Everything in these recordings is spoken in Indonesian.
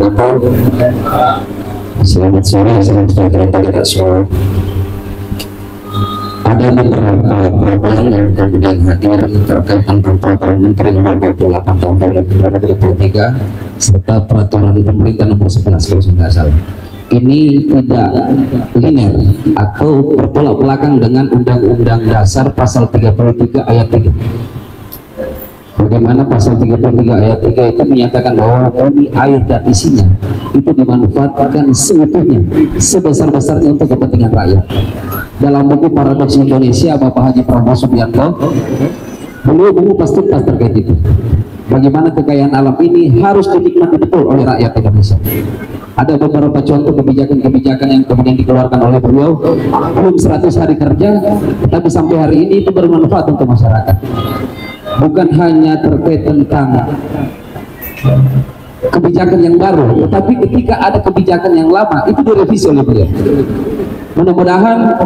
wabarakatuh. Selamat sore, salam sejahtera kita semua. Ada beberapa perubahan yang kemudian hadir terkait tentang peraturan Menteri Nomor 28 Tahun 2023 serta peraturan pemerintah Nomor 11 kalau tidak salah. Ini tidak linear atau bertolak belakang dengan Undang-Undang Dasar Pasal 33 Ayat 3. Bagaimana pasal 33 ayat 3 itu menyatakan bahwa bumi, air dan isinya itu dimanfaatkan seutuhnya, sebesar-besarnya untuk kepentingan rakyat. Dalam buku Paradoks Indonesia Bapak Haji Prabowo Subianto, beliau mengupas tuntas terkait itu. Bagaimana kekayaan alam ini harus dinikmati betul oleh rakyat Indonesia. Ada beberapa contoh kebijakan-kebijakan yang kemudian dikeluarkan oleh beliau, belum 100 hari kerja, tapi sampai hari ini itu bermanfaat untuk masyarakat. Bukan hanya terkait tentang kebijakan yang baru, tetapi ketika ada kebijakan yang lama itu direvisi oleh beliau. Mudah-mudahan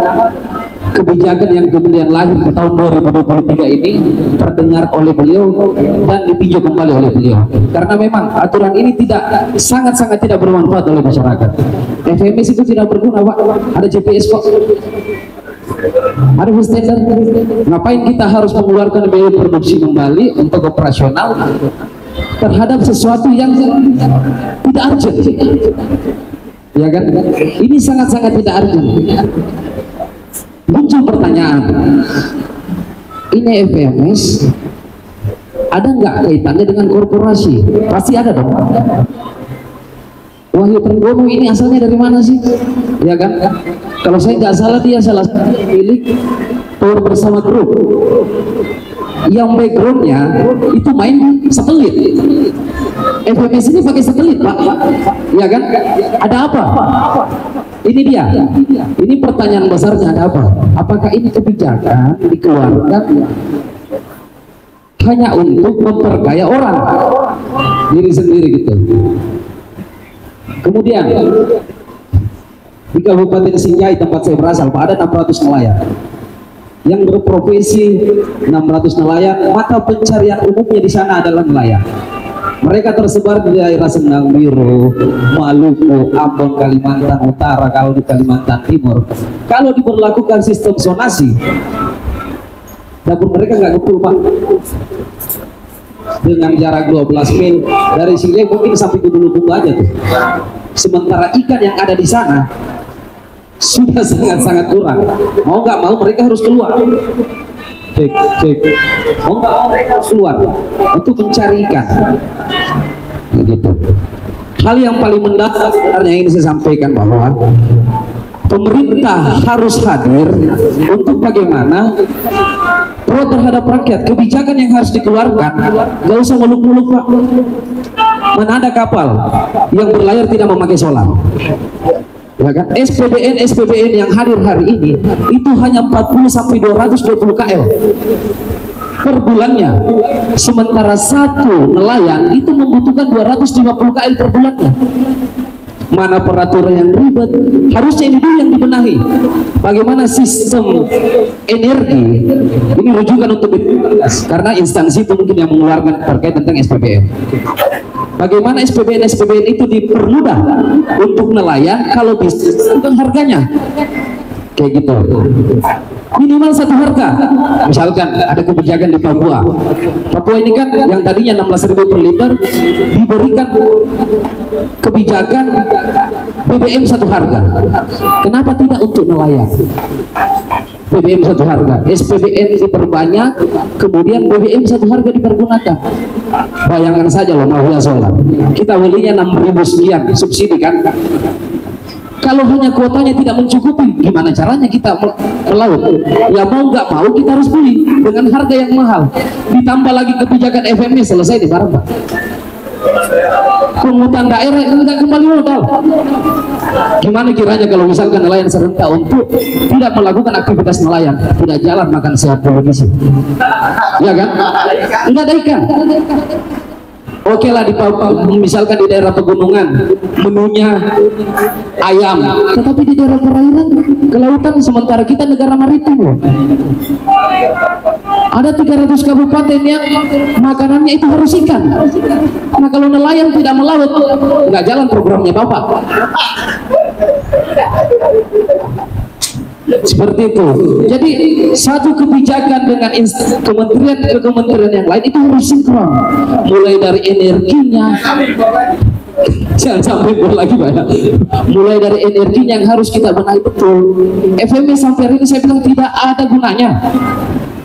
kebijakan yang kemudian lahir di tahun 2023 ini terdengar oleh beliau dan ditinjau kembali oleh beliau, karena memang aturan ini sangat-sangat tidak bermanfaat oleh masyarakat. FMS itu tidak berguna, Pak. Ada GPS kok, ada standar. Ngapain kita harus mengeluarkan biaya produksi kembali untuk operasional terhadap sesuatu yang tidak urgent, ya kan? Ini sangat-sangat tidak urgent. Muncul pertanyaan, ini FMS ada nggak kaitannya dengan korporasi? Pasti ada dong. Wahyu Trenggono ini asalnya dari mana sih? Ya kan? Kalau saya nggak salah dia salah satu milik Tour Bersama Grup yang backgroundnya itu main di satelit. FMS ini pakai satelit, Pak. Ya kan? Ada apa? Ini dia. Ini pertanyaan besarnya, ada apa? Apakah ini kebijakan dikeluarkan hanya untuk memperkaya orang diri sendiri gitu? Kemudian di Kabupaten Sinjai tempat saya berasal, Pak, ada 600 nelayan yang berprofesi 600 nelayan. Mata pencarian umumnya di sana adalah nelayan. Mereka tersebar di daerah Sendang Biru, Maluku, Ambon, Kalimantan Utara, kalau di Kalimantan Timur. Kalau diberlakukan sistem zonasi, dapur mereka nggak kepul, Pak. Dengan jarak 12 mil dari sini mungkin sampai ke Bulukumba aja tuh. Sementara ikan yang ada di sana sudah sangat-sangat kurang. Mau nggak mau mereka harus keluar. Cek. Mau nggak mau mereka harus keluar untuk mencari ikan. Begitu. Hal yang paling mendasar sebenarnya ini saya sampaikan bahwa pemerintah harus hadir untuk bagaimana pro terhadap rakyat. Kebijakan yang harus dikeluarkan gak usah muluk-muluk, Pak. Mana ada kapal yang berlayar tidak memakai solar, ya kan? SPBN yang hadir hari ini itu hanya 40 sampai 220 KL per bulannya, sementara satu nelayan itu membutuhkan 250 KL per bulannya. Mana peraturan yang ribet? Harusnya ini dulu yang dibenahi. Bagaimana sistem energi ini rujukan untuk karena instansi itu mungkin yang mengeluarkan terkait tentang SPBN. Bagaimana SPBN itu dipermudah untuk nelayan kalau bisa tentang harganya kayak gitu, minimal satu harga. Misalkan ada kebijakan di Papua ini kan yang tadinya 16.000 per liter diberikan kebijakan BBM satu harga. Kenapa tidak untuk nelayan? BBM satu harga, SPBN diperbanyak, kemudian BBM satu harga dipergunakan. Bayangkan saja loh, Mahula Solar kita belinya 6.000 sekian subsidi kan. Kalau hanya kuotanya tidak mencukupi, gimana caranya kita melaut? Ya mau nggak mau kita harus beli dengan harga yang mahal. Ditambah lagi kebijakan FMS, selesai di barang, Pak. Pungutan daerah enggak kembali modal. Gimana kiranya kalau misalkan nelayan serentak untuk tidak melakukan aktivitas nelayan, tidak jalan makan sehat produksi, ya kan? Enggak ada ikan. Oke lah di misalkan di daerah pegunungan menunya ayam, tetapi di daerah perairan kelautan, sementara kita negara maritim loh. Ada 300 kabupaten yang makanannya itu harus ikan. Nah kalau nelayan tidak melaut, nggak jalan programnya Bapak. Seperti itu. Jadi satu kebijakan dengan kementerian ke kementerian yang lain itu harus sinkron, mulai dari energinya, jangan sampai lagi banyak, mulai dari energinya yang harus kita benahi betul. FMS sampai hari ini saya bilang tidak ada gunanya,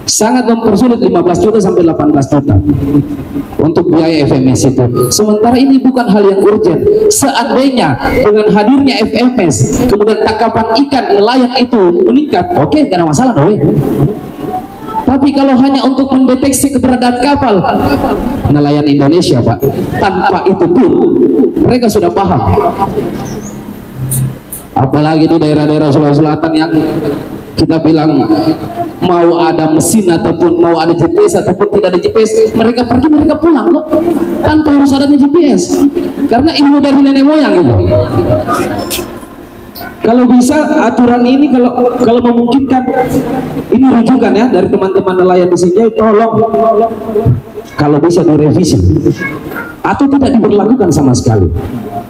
sangat mempersulit 15 juta sampai 18 juta untuk biaya FMS itu. Sementara ini bukan hal yang urgent. Seandainya dengan hadirnya FMS kemudian tangkapan ikan nelayan itu meningkat, oke, gak ada masalah dong. Tapi kalau hanya untuk mendeteksi keberadaan kapal nelayan Indonesia Pak, tanpa itu pun mereka sudah paham. Apalagi di daerah-daerah Sulawesi Selatan yang kita bilang mau ada mesin ataupun mau ada GPS ataupun tidak ada GPS, mereka pergi mereka pulang kok tanpa harus adanya GPS, karena ilmu dari nenek moyang itu. Kalau bisa aturan ini kalau memungkinkan ini rujukan ya dari teman-teman nelayan di sini, tolong kalau bisa direvisi atau tidak diberlakukan sama sekali.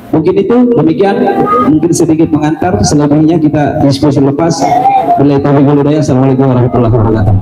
Mungkin itu demikian, mungkin sedikit mengantar, selebihnya kita diskusi lepas. Assalamualaikum warahmatullahi wabarakatuh.